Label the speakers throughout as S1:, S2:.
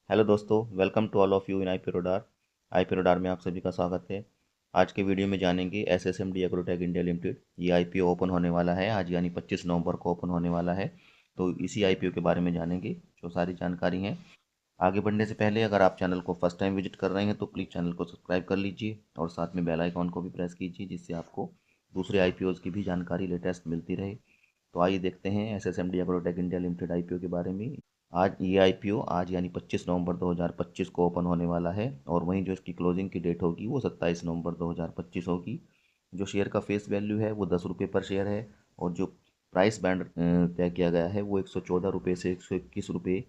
S1: Hello दोस्तों, welcome to all of you in IP radar में आप सभी का स्वागत है। आज के वीडियो में जानेंगे एसएसएमडी एग्रोटेक इंडिया लिमिटेड। ये आईपीओ ओपन होने वाला है आज, यानी 25 नवंबर को ओपन होने वाला है। तो इसी आईपीओ के बारे में जानेंगे, जो सारी जानकारी है। आगे बढ़ने से पहले अगर आप चैनल को फर्स्ट टाइम विजिट कर रहे हैं तो प्लीज़ चैनल को सब्सक्राइब कर लीजिए और साथ में बेल आइकॉन को भी प्रेस कीजिए, जिससे आपको दूसरे आईपीओज़ की भी जानकारी लेटेस्ट मिलती रहे। तो आइए देखते हैं एसएसएमडी एग्रोटेक इंडिया लिमिटेड आईपीओ के बारे में। आज ये आईपीओ आज यानी 25 नवंबर 2025 को ओपन होने वाला है, और वहीं जो इसकी क्लोजिंग की डेट होगी वो 27 नवंबर 2025 होगी। जो शेयर का फेस वैल्यू है वो 10 रुपये पर शेयर है, और जो प्राइस बैंड तय किया गया है वो 114 रुपये से 121 रुपये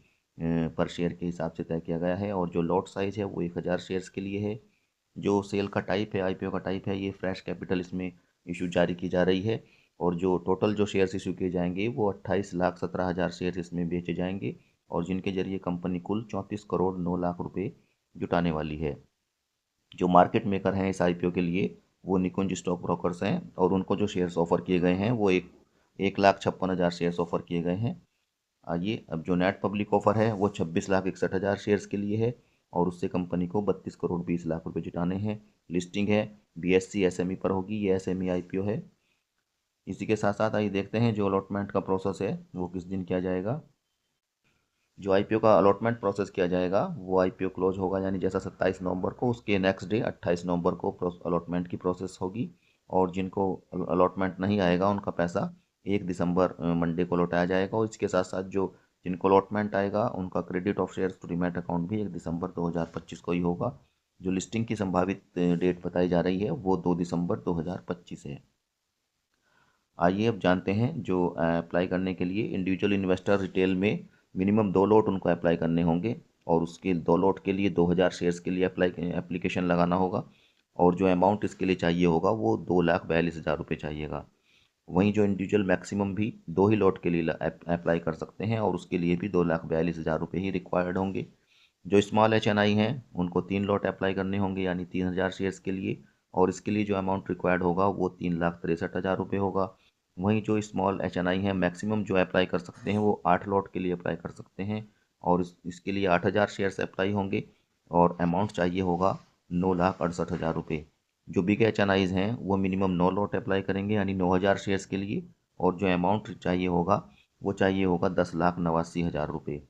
S1: पर शेयर के हिसाब से तय किया गया है। और जो लॉट साइज़ है वो 1000 शेयर्स के लिए है। जो सेल का टाइप है, आईपीओ का टाइप है, ये फ्रेश कैपिटल इसमें इशू जारी की जा रही है। और जो टोटल जो शेयर्स इशू किए जाएंगे वो 28,17,000 शेयर्स इसमें बेचे जाएंगे, और जिनके जरिए कंपनी कुल 34 करोड़ 9 लाख रुपए जुटाने वाली है। जो मार्केट मेकर हैं इस आईपीओ के लिए वो निकुंज स्टॉक ब्रोकर्स हैं, और उनको जो शेयर्स ऑफर किए गए हैं वो 1,56,000 शेयर्स ऑफर किए गए हैं। आइए, अब जो नेट पब्लिक ऑफर है वो 26,61,000 शेयर्स के लिए है, और उससे कंपनी को 32 करोड़ 20 लाख रुपए जुटाने हैं। लिस्टिंग है बीएससी एसएमई पर होगी, ये एसएमई आईपीओ है। इसी के साथ साथ आइए देखते हैं जो अलॉटमेंट का प्रोसेस है वो किस दिन किया जाएगा। जो आईपीओ का अलॉटमेंट प्रोसेस किया जाएगा वो आईपीओ क्लोज होगा, यानी जैसा 27 नवंबर को, उसके नेक्स्ट डे 28 नवंबर को अलॉटमेंट की प्रोसेस होगी। और जिनको अलॉटमेंट नहीं आएगा उनका पैसा 1 दिसंबर मंडे को लौटाया जाएगा। और इसके साथ साथ जो जिनको अलॉटमेंट आएगा उनका credit of shares to demat account भी 1 दिसंबर 2025 को ही होगा। जो लिस्टिंग की संभावित डेट बताई जा रही है वो 2 दिसंबर 2025 है। आइए अब जानते हैं जो अप्लाई करने के लिए इंडिविजुअल इन्वेस्टर रिटेल में मिनिमम 2 लॉट उनको अप्लाई करने होंगे, और उसके 2 लॉट के लिए 2000 शेयर्स के लिए एप्लीकेशन लगाना होगा। और जो अमाउंट इसके लिए चाहिए होगा वो 2,42,000 रुपये चाहिएगा। वहीं जो इंडिविजुअल मैक्सिमम भी 2 ही लॉट के लिए अप्लाई कर सकते हैं, और उसके लिए भी 2,42,000 रुपये ही रिक्वायर्ड होंगे। जो स्मॉल एचएनआई हैं उनको 3 लॉट अप्लाई करने होंगे, यानी 3,000 शेयर्स के लिए, और इसके लिए जो अमाउंट रिक्वायर्ड होगा वो 3,63,000 रुपये होगा। वहीं जो स्मॉल एचएनआई हैं मैक्सिमम जो अप्लाई कर सकते हैं वो 8 लॉट के लिए अप्लाई कर सकते हैं, और इसके लिए 8,000 शेयर्स अप्लाई होंगे, और अमाउंट चाहिए होगा 9,68,000 रुपये। जो बिग एचएनआईज हैं वो मिनिमम 9 लॉट अप्लाई करेंगे, यानी 9,000 शेयर्स के लिए, और जो अमाउंट चाहिए होगा वो चाहिए होगा 10,89,000 रुपये।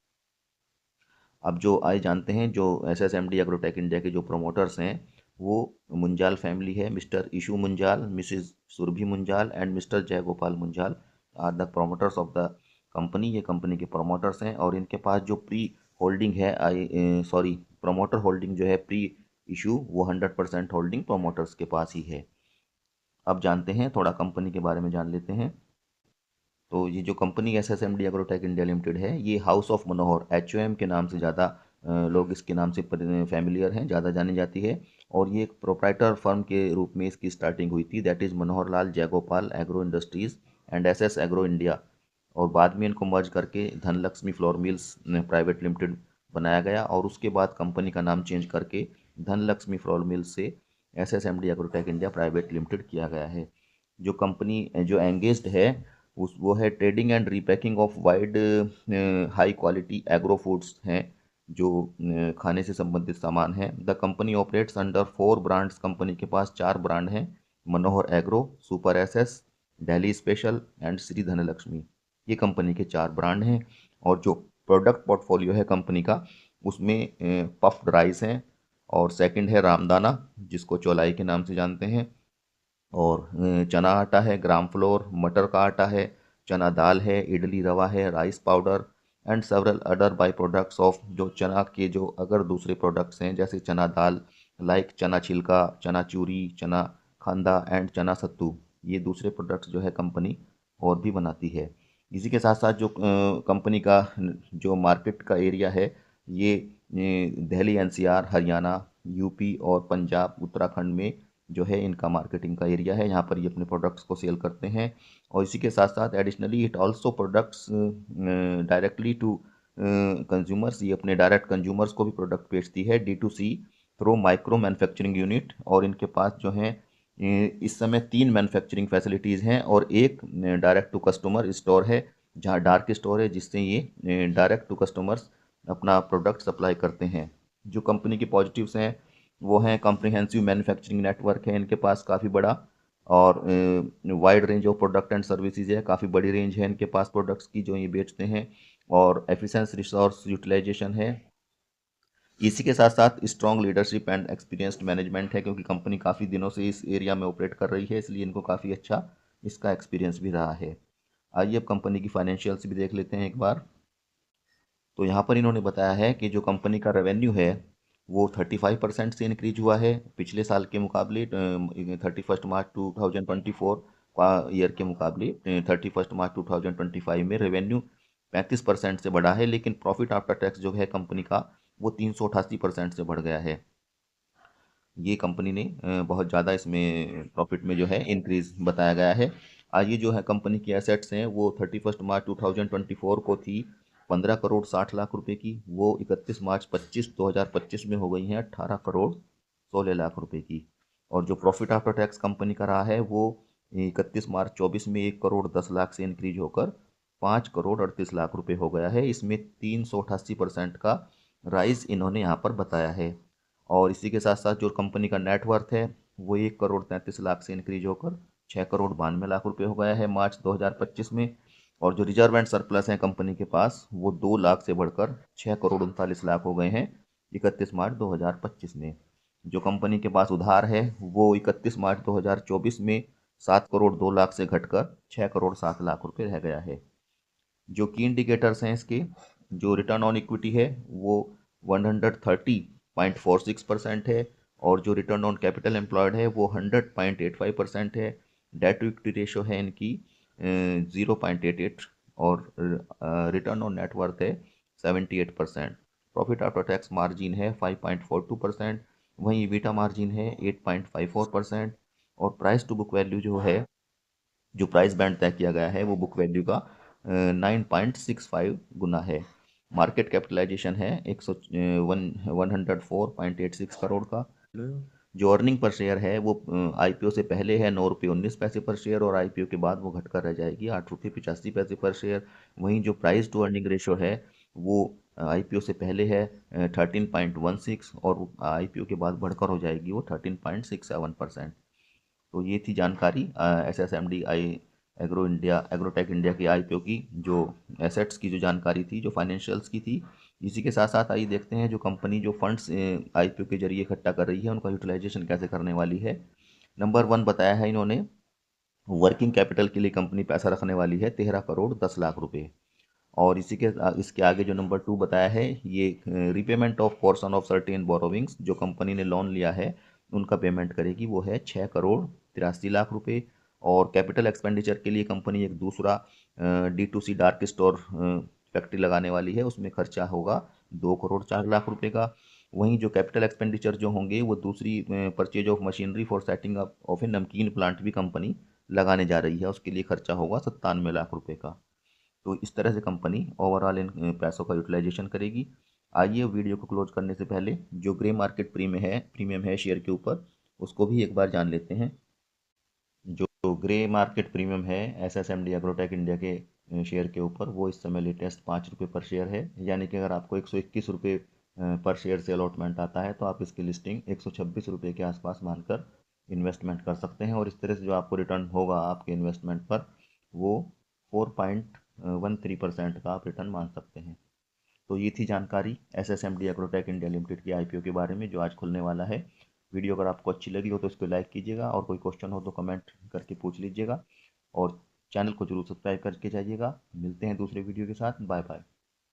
S1: अब जो आइए जानते हैं जो एसएसएमडी एग्रोटेक इंडिया के जो प्रमोटर्स हैं वो मुंजाल फैमिली है। Mister Ishu Munjal, missus Surbhi Munjal and mister Jaigopal Munjal are the promoters of the company. ये कंपनी के प्रमोटर्स हैं, और इनके पास जो प्री होल्डिंग है प्रमोटर होल्डिंग जो है प्री इशू वो 100% होल्डिंग प्रमोटर्स के पास ही है। अब जानते हैं, थोड़ा कंपनी के बारे में जान लेते हैं। तो ये जो कंपनी एसएसएमडी एग्रोटेक इंडिया लिमिटेड है ये हाउस ऑफ मनोहर एचओएम के नाम से ज़्यादा लोग इसके नाम से फैमिलियर हैं, ज़्यादा जानी जाती है। और ये एक प्रोप्राइटर फर्म के रूप में इसकी स्टार्टिंग हुई थी, that is Manohar Lal Jaigopal agro industries and SS agro India. और बाद में इनको मर्ज करके Dhanlaxmi flour mills private limited बनाया गया, और उसके बाद कंपनी का नाम चेंज करके धनलक्ष्मी फ्लोर मिल्स से एसएसएमडी एग्रोटेक इंडिया प्राइवेट लिमिटेड किया गया है। जो कंपनी जो एंगेज्ड है उस वो है trading and repacking of wide high quality agro foods हैं, जो खाने से संबंधित सामान हैं। The company operates under 4 brands. कंपनी के पास 4 ब्रांड हैं, Manohar agro, super SS, Delhi special and Shri Dhanlakshmi. ये कंपनी के 4 ब्रांड हैं। और जो प्रोडक्ट पोर्टफोलियो है कंपनी का उसमें पफ्ड राइस हैं, और सेकंड है रामदाना जिसको चौलाई के नाम से जानते हैं, और चना आटा है, ग्राम फ्लोर, मटर का आटा है, चना दाल है, इडली रवा है, rice powder and several other by products of. जो चना के जो अगर दूसरे प्रोडक्ट्स हैं जैसे चना दाल, लाइक चना छिलका, चना चूरी, चना खांदा एंड चना सत्तू, ये दूसरे प्रोडक्ट्स जो है कंपनी और भी बनाती है। इसी के साथ साथ जो कंपनी का जो मार्केट का एरिया है ये दिल्ली एनसीआर, हरियाणा, यूपी और पंजाब, उत्तराखंड में जो है इनका मार्केटिंग का एरिया है। यहाँ पर ये अपने प्रोडक्ट्स को सेल करते हैं। और इसी के साथ साथ additionally it also products directly to consumers. ये अपने डायरेक्ट कंज्यूमर्स को भी प्रोडक्ट बेचती है D to C through micro manufacturing unit. और इनके पास जो है इस समय 3 मैन्युफैक्चरिंग फैसिलिटीज़ हैं, और एक डायरेक्ट टू कस्टमर स्टोर है, जहाँ डार्क स्टोर है जिससे ये डायरेक्ट टू कस्टमर्स अपना प्रोडक्ट सप्लाई करते हैं। जो कंपनी के पॉजिटिव्स हैं वो हैं कॉम्प्रिहेंसिव मैन्युफैक्चरिंग नेटवर्क है इनके पास काफ़ी बड़ा, और wide range of product and services है, काफ़ी बड़ी रेंज है इनके पास प्रोडक्ट्स की जो ये बेचते हैं, और एफिशिएंट रिसोर्स यूटिलाइजेशन है। इसी के साथ साथ strong leadership and experienced management है, क्योंकि कंपनी काफ़ी दिनों से इस एरिया में ऑपरेट कर रही है, इसलिए इनको काफ़ी अच्छा इसका एक्सपीरियंस भी रहा है। आइए अब कंपनी की फाइनेंशियल्स भी देख लेते हैं एक बार। तो यहाँ पर इन्होंने बताया है कि जो कंपनी का रेवेन्यू है वो 35% से इंक्रीज हुआ है पिछले साल के मुकाबले, 31 मार्च 2024 का ईयर के मुकाबले 31 मार्च 2025 में रेवेन्यू 35% से बढ़ा है, लेकिन प्रॉफिट आफ्टर टैक्स जो है कंपनी का वो 388% से बढ़ गया है। ये कंपनी ने बहुत ज़्यादा इसमें प्रॉफिट में जो है इंक्रीज बताया गया है। ये जो है कंपनी की एसेट्स हैं वो 31 मार्च 2024 को थी 15 करोड़ 60 लाख रुपए की, वो 31 मार्च 2025 में हो गई हैं 18 करोड़ 16 लाख रुपए की। और जो प्रॉफिट आफ्टर टैक्स कंपनी का रहा है वो 31 मार्च 2024 में 1 करोड़ 10 लाख से इंक्रीज होकर 5 करोड़ 38 लाख रुपए हो गया है। इसमें 388% का राइज इन्होंने यहाँ पर बताया है। और इसी के साथ साथ जो कंपनी का नेटवर्थ है वो 1 करोड़ 33 लाख से इंक्रीज होकर 6 करोड़ 92 लाख रुपए हो गया है मार्च 2025 में। और जो रिजर्व एंड सरप्लस है कंपनी के पास वो 2 लाख से बढ़कर 6 करोड़ 39 लाख हो गए हैं 31 मार्च 2025 में। जो कंपनी के पास उधार है वो 31 मार्च 2024 में 7 करोड़ 2 लाख से घटकर 6 करोड़ 7 लाख रुपए रह गया है। जो की इंडिकेटर्स हैं इसके, जो रिटर्न ऑन इक्विटी है वो 130.46% है, और जो रिटर्न ऑन कैपिटल एम्प्लॉयड है वो 100.85% है। डेट टू इक्विटी रेशो है इनकी 0.88, और रिटर्न ऑन नेटवर्थ है 78%। प्रॉफिट आफ्टर टैक्स मार्जिन है 5.42%, वहीं ईबिटा मार्जिन है 8.54%, और प्राइस टू बुक वैल्यू जो है, जो प्राइस बैंड तय किया गया है वो बुक वैल्यू का 9.65 गुना है। मार्केट कैपिटलाइजेशन है 104.86 करोड़ का। जो अर्निंग पर शेयर है वो आईपीओ से पहले है 9 रुपये 19 पैसे पर शेयर, और आईपीओ के बाद वो घटकर रह जाएगी 8 रुपये 85 पैसे पर शेयर। वहीं जो प्राइस टू अर्निंग रेशो है वो आईपीओ से पहले है 13.16, और आईपीओ के बाद बढ़कर हो जाएगी वो 13.67%। तो ये थी जानकारी SSMD एग्रोटेक इंडिया की आईपीओ की, जो एसेट्स की जो जानकारी थी, जो फाइनेंशियल्स की थी। इसी के साथ साथ आइए देखते हैं जो कंपनी जो फंड्स आईपीओ के जरिए इकट्ठा कर रही है उनका यूटिलाइजेशन कैसे करने वाली है। नंबर 1 बताया है इन्होंने, वर्किंग कैपिटल के लिए कंपनी पैसा रखने वाली है 13 करोड़ 10 लाख रुपए। और इसके आगे जो नंबर 2 बताया है, ये repayment of portion of certain borrowings, जो कंपनी ने लोन लिया है उनका पेमेंट करेगी, वो है 6 करोड़ 83 लाख रुपए। और कैपिटल एक्सपेंडिचर के लिए कंपनी एक दूसरा D2C डार्क स्टोर फैक्ट्री लगाने वाली है, उसमें खर्चा होगा 2 करोड़ 4 लाख रुपए का। वहीं जो कैपिटल एक्सपेंडिचर जो होंगे वो दूसरी purchase of machinery for setting up of a namkeen plant भी कंपनी लगाने जा रही है, उसके लिए खर्चा होगा 97 लाख रुपए का। तो इस तरह से कंपनी ओवरऑल इन पैसों का यूटिलाइजेशन करेगी। आइए वीडियो को क्लोज करने से पहले जो ग्रे मार्केट प्रीमियम है शेयर के ऊपर, उसको भी एक बार जान लेते हैं। जो ग्रे मार्केट प्रीमियम है SSMD एग्रोटेक इंडिया के शेयर के ऊपर, वो इस समय लेटेस्ट 5 रुपये पर शेयर है, यानी कि अगर आपको 121 रुपये पर शेयर से अलॉटमेंट आता है तो आप इसकी लिस्टिंग 126 रुपये के आसपास मानकर इन्वेस्टमेंट कर सकते हैं, और इस तरह से जो आपको रिटर्न होगा आपके इन्वेस्टमेंट पर वो 4.13% का आप रिटर्न मान सकते हैं। तो ये थी जानकारी SSMD एग्रोटेक इंडिया लिमिटेड की आईपीओ के बारे में जो आज खुलने वाला है। वीडियो अगर आपको अच्छी लगी हो तो इसको लाइक कीजिएगा, और कोई क्वेश्चन हो तो कमेंट करके पूछ लीजिएगा, और चैनल को जरूर सब्सक्राइब करके जाइएगा। मिलते हैं दूसरे वीडियो के साथ। Bye bye.